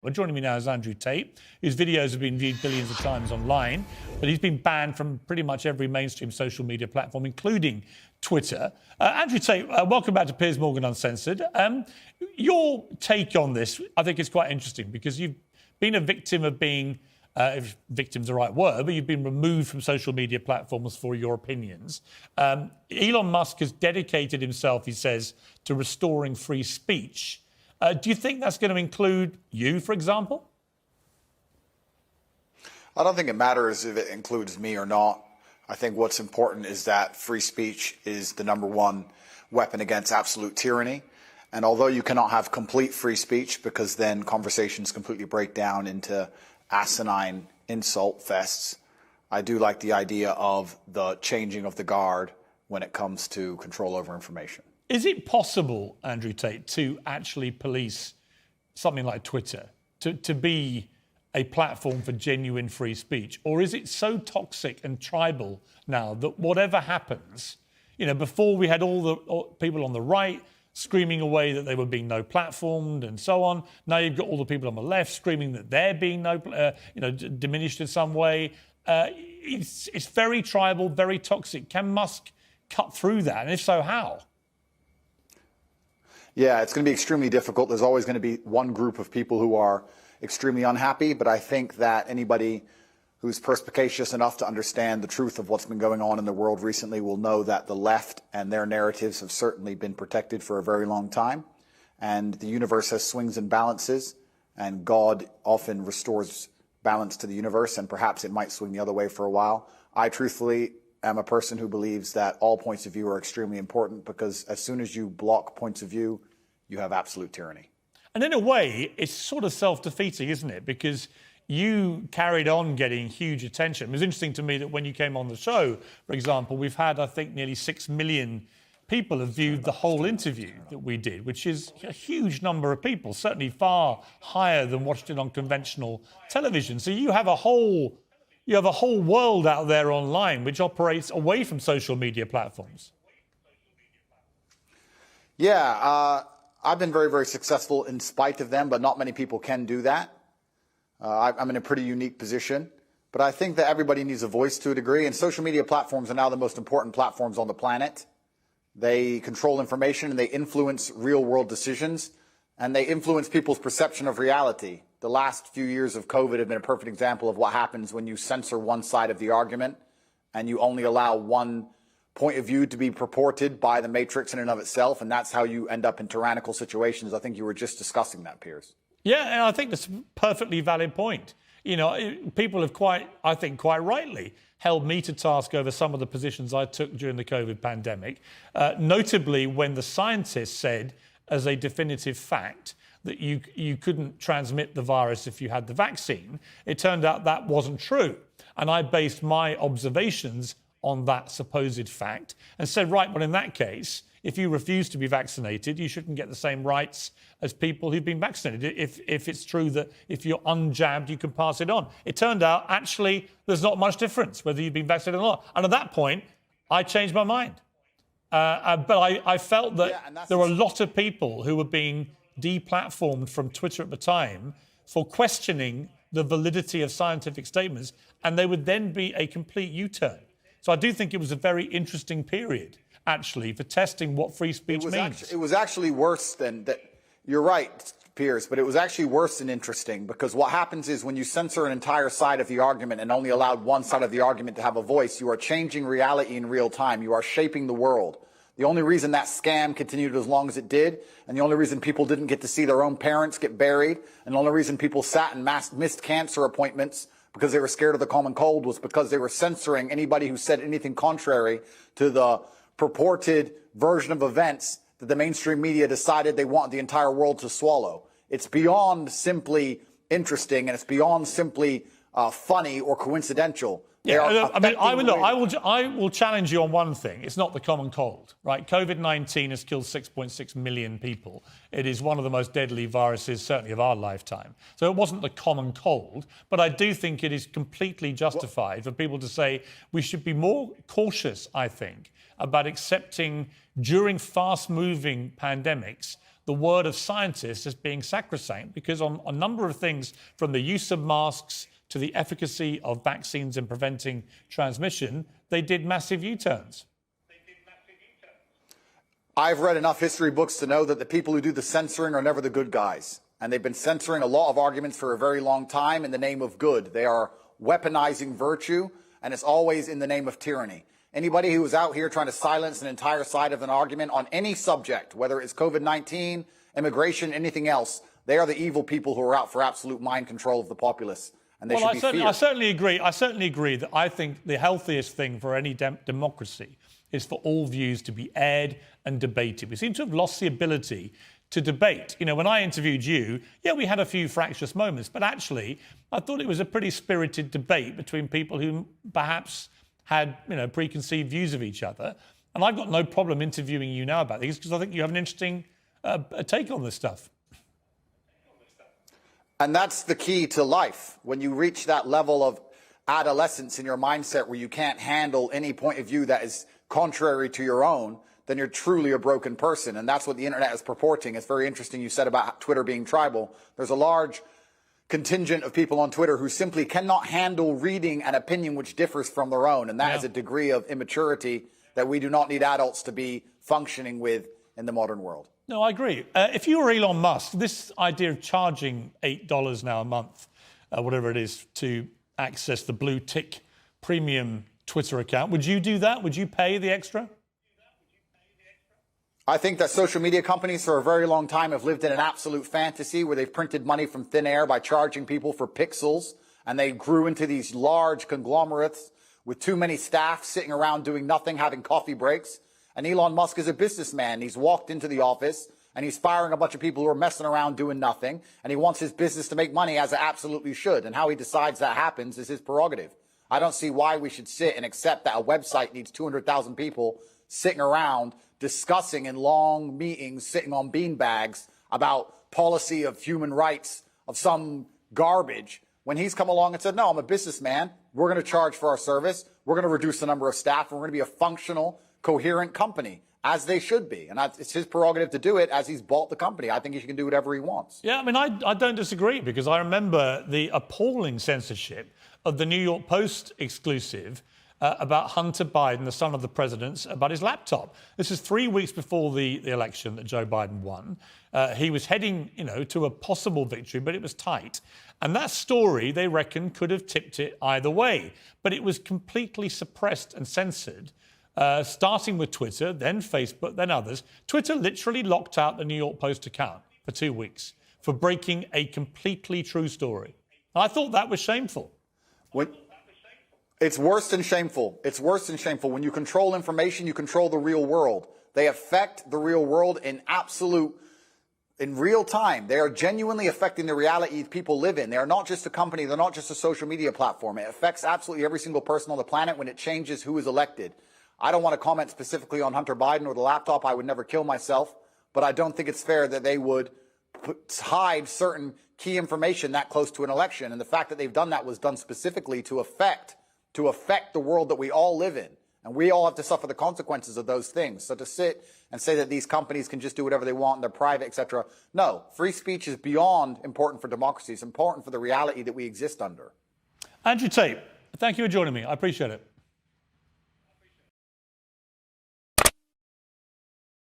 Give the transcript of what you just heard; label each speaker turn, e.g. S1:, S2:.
S1: Well, joining me now is Andrew Tate, whose videos have been viewed billions of times online, but he's been banned from pretty much every mainstream social media platform, including Twitter. Andrew Tate, welcome back to Piers Morgan Uncensored. Your take on this, I think, is quite interesting because you've been a victim of being, if victim's the right word, but you've been removed from social media platforms for your opinions. Elon Musk has dedicated himself, he says, to restoring free speech. Do you think that's going to include you, for example?
S2: I don't think it matters if it includes me or not. I think what's important is that free speech is the #1 weapon against absolute tyranny. And although you cannot have complete free speech because then conversations completely break down into asinine insult fests, I do like the idea of the changing of the guard when it comes to control over information.
S1: Is it possible, Andrew Tate, to actually police something like Twitter, to be a platform for genuine free speech? Or is it so toxic and tribal now that whatever happens, you know, before we had all the people on the right screaming away that they were being no platformed and so on. Now you've got all the people on the left screaming that they're being diminished in some way. It's very tribal, very toxic. Can Musk cut through that? And if so, how?
S2: Yeah, it's going to be extremely difficult. There's always going to be one group of people who are extremely unhappy, but I think that anybody who's perspicacious enough to understand the truth of what's been going on in the world recently will know that the left and their narratives have certainly been protected for a very long time. And the universe has swings and balances, and God often restores balance to the universe, and perhaps it might swing the other way for a while. I truthfully am a person who believes that all points of view are extremely important, because as soon as you block points of view, you have absolute tyranny.
S1: And in a way, it's sort of self-defeating, isn't it? Because you carried on getting huge attention. It was interesting to me that when you came on the show, for example, we've had, I think, nearly 6 million people have viewed the whole interview that we did, which is a huge number of people, certainly far higher than watched it on conventional television. So you have a whole world out there online which operates away from social media platforms.
S2: Yeah, I've been very, very successful in spite of them, but not many people can do that. I'm in a pretty unique position, but I think that everybody needs a voice to a degree, and social media platforms are now the most important platforms on the planet. They control information and they influence real-world decisions, and they influence people's perception of reality. The last few years of COVID have been a perfect example of what happens when you censor one side of the argument and you only allow one point of view to be purported by the matrix in and of itself, and that's how you end up in tyrannical situations. I think you were just discussing that, Piers.
S1: Yeah, and I think that's a perfectly valid point. You know, people have quite rightly held me to task over some of the positions I took during the COVID pandemic, notably when the scientists said as a definitive fact that you couldn't transmit the virus if you had the vaccine. It turned out that wasn't true. And I based my observations on that supposed fact and said, right, well, in that case, if you refuse to be vaccinated, you shouldn't get the same rights as people who've been vaccinated. If it's true that if you're unjabbed, you can pass it on. It turned out, actually, there's not much difference whether you've been vaccinated or not. And at that point, I changed my mind. But I felt that there were a lot of people who were being deplatformed from Twitter at the time for questioning the validity of scientific statements, and they would then be a complete U-turn. So I do think it was a very interesting period, actually, for testing what free speech means.
S2: It was actually worse than that. You're right, Piers, but it was actually worse than interesting, because what happens is when you censor an entire side of the argument and only allowed one side of the argument to have a voice, you are changing reality in real time. You are shaping the world. The only reason that scam continued as long as it did, and the only reason people didn't get to see their own parents get buried, and the only reason people sat and missed cancer appointments because they were scared of the common cold, was because they were censoring anybody who said anything contrary to the purported version of events that the mainstream media decided they want the entire world to swallow. It's beyond simply interesting, and it's beyond simply funny or coincidental.
S1: Yeah, I mean, I will challenge you on one thing. It's not the common cold, right? COVID-19 has killed 6.6 million people. It is one of the most deadly viruses, certainly of our lifetime. So it wasn't the common cold, but I do think it is completely justified for people to say we should be more cautious, I think, about accepting during fast-moving pandemics the word of scientists as being sacrosanct, because on a number of things, from the use of masks to the efficacy of vaccines in preventing transmission, they did massive U-turns.
S2: I've read enough history books to know that the people who do the censoring are never the good guys. And they've been censoring a lot of arguments for a very long time in the name of good. They are weaponizing virtue, and it's always in the name of tyranny. Anybody who is out here trying to silence an entire side of an argument on any subject, whether it's COVID-19, immigration, anything else, they are the evil people who are out for absolute mind control of the populace. And they should be feared.
S1: I certainly agree. I certainly agree that I think the healthiest thing for any democracy is for all views to be aired and debated. We seem to have lost the ability to debate. You know, when I interviewed you, yeah, we had a few fractious moments, but actually, I thought it was a pretty spirited debate between people who perhaps had, you know, preconceived views of each other. And I've got no problem interviewing you now about these because I think you have an interesting take on this stuff.
S2: And that's the key to life. When you reach that level of adolescence in your mindset where you can't handle any point of view that is contrary to your own, then you're truly a broken person. And that's what the internet is purporting. It's very interesting you said about Twitter being tribal. There's a large contingent of people on Twitter who simply cannot handle reading an opinion which differs from their own. And that is a degree of immaturity that we do not need adults to be functioning with in the modern world.
S1: No, I agree. If you were Elon Musk, this idea of charging $8 now a month, whatever it is, to access the blue tick premium Twitter account, would you do that? Would you pay the extra?
S2: I think that social media companies for a very long time have lived in an absolute fantasy where they've printed money from thin air by charging people for pixels. And they grew into these large conglomerates with too many staff sitting around doing nothing, having coffee breaks. And Elon Musk is a businessman. He's walked into the office and he's firing a bunch of people who are messing around doing nothing. And he wants his business to make money, as it absolutely should. And how he decides that happens is his prerogative. I don't see why we should sit and accept that a website needs 200,000 people sitting around discussing in long meetings, sitting on beanbags about policy of human rights of some garbage, when he's come along and said, no, I'm a businessman. We're going to charge for our service. We're going to reduce the number of staff. And we're going to be a functional, coherent company, as they should be. And it's his prerogative to do it, as he's bought the company. I think he can do whatever he wants.
S1: Yeah, I mean, I don't disagree, because I remember the appalling censorship of the New York Post exclusive about Hunter Biden, the son of the president, about his laptop. This is 3 weeks before the election that Joe Biden won. He was heading, you know, to a possible victory, but it was tight. And that story, they reckon, could have tipped it either way. But it was completely suppressed and censored, starting with Twitter, then Facebook, then others. Twitter literally locked out the New York Post account for 2 weeks for breaking a completely true story. And I thought that was shameful.
S2: It's worse than shameful. It's worse than shameful. When you control information, you control the real world. They affect the real world in real time. They are genuinely affecting the reality people live in. They are not just a company. They're not just a social media platform. It affects absolutely every single person on the planet when it changes who is elected. I don't want to comment specifically on Hunter Biden or the laptop. I would never kill myself. But I don't think it's fair that they would hide certain key information that close to an election. And the fact that they've done that was done specifically to affect the world that we all live in. And we all have to suffer the consequences of those things. So to sit and say that these companies can just do whatever they want, they're private, etc. No, free speech is beyond important for democracy. It's important for the reality that we exist under.
S1: Andrew Tate, thank you for joining me. I appreciate it.